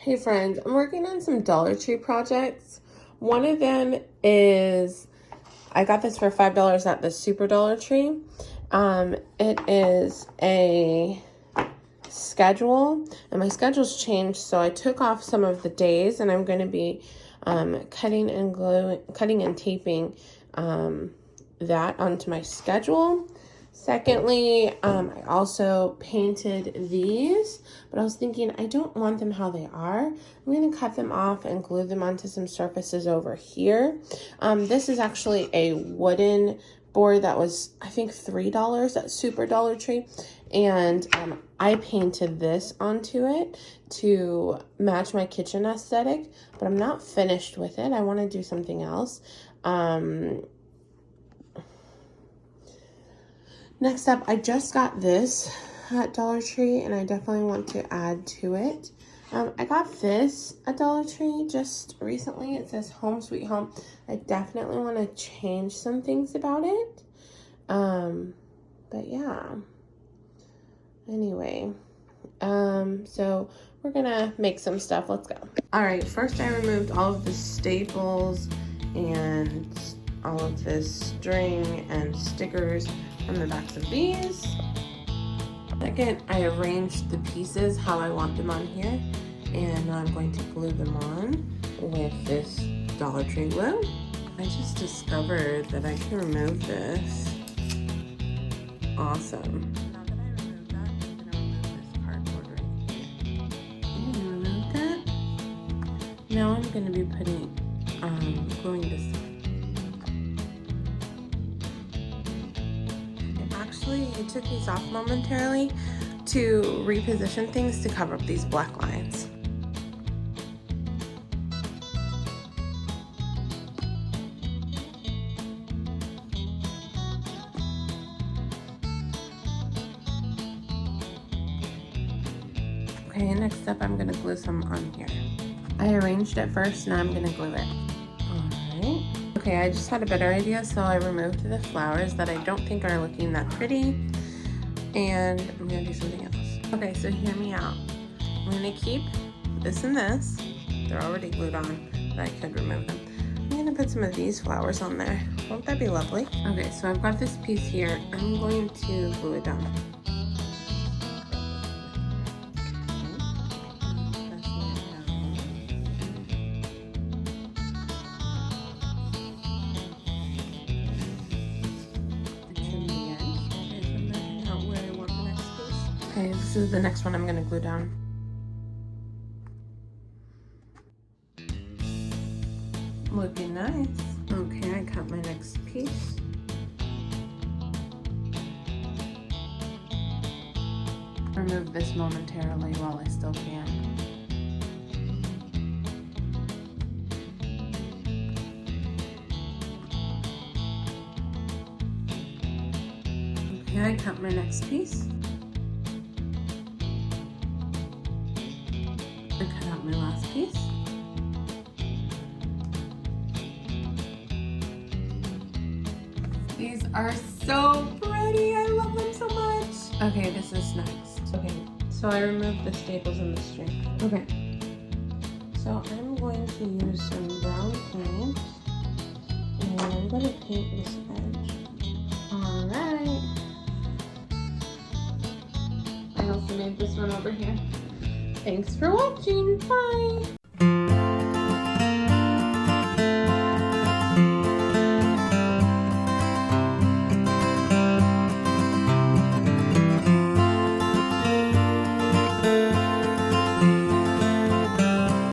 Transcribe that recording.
Hey friends, I'm working on some Dollar Tree projects. One of them is, I got this for $5 at the Super Dollar Tree. It is a schedule, and my schedule's changed, so I took off some of the days, and I'm going to be cutting and taping that onto my schedule. Secondly, I also painted these, but I was thinking I don't want them how they are. I'm going to cut them off and glue them onto some surfaces over here. This is actually a wooden board that was, I think, $3 at Super Dollar Tree. And I painted this onto it to match my kitchen aesthetic, but I'm not finished with it. I want to do something else. Next up, I just got this at Dollar Tree, and I definitely want to add to it. I got this at Dollar Tree just recently. It says Home Sweet Home. I definitely want to change some things about it. But yeah. Anyway, so we're gonna make some stuff. Let's go. All right, first I removed all of the staples and all of this string and stickers from the backs of these. Second, I arranged the pieces how I want them on here, and now I'm going to glue them on with this Dollar Tree glue. I just discovered that I can remove this. Awesome. Now that I removed that, I'm gonna remove this cardboard right here. And remove that. Now I'm gonna be gluing this. Actually, I took these off momentarily to reposition things to cover up these black lines. Okay, next up I'm gonna glue some on here. I arranged it first, now I'm gonna glue it. Alright. Okay, I just had a better idea, so I removed the flowers that I don't think are looking that pretty, and I'm gonna do something else. Okay, so hear me out. I'm gonna keep this and this. They're already glued on, but I could remove them. I'm gonna put some of these flowers on there. Won't that be lovely? Okay, so I've got this piece here. I'm going to glue it down. Okay, this is the next one I'm gonna glue down. Looking nice. Okay, I cut my next piece. Remove this momentarily while I still can. Okay, I cut my next piece. I cut out my last piece. These are so pretty. I love them so much. Okay, this is next. Okay, so I removed the staples and the string. Okay, so I'm going to use some brown paint, and I'm going to paint this edge. Alright. I also made this one over here. Thanks for watching. Bye.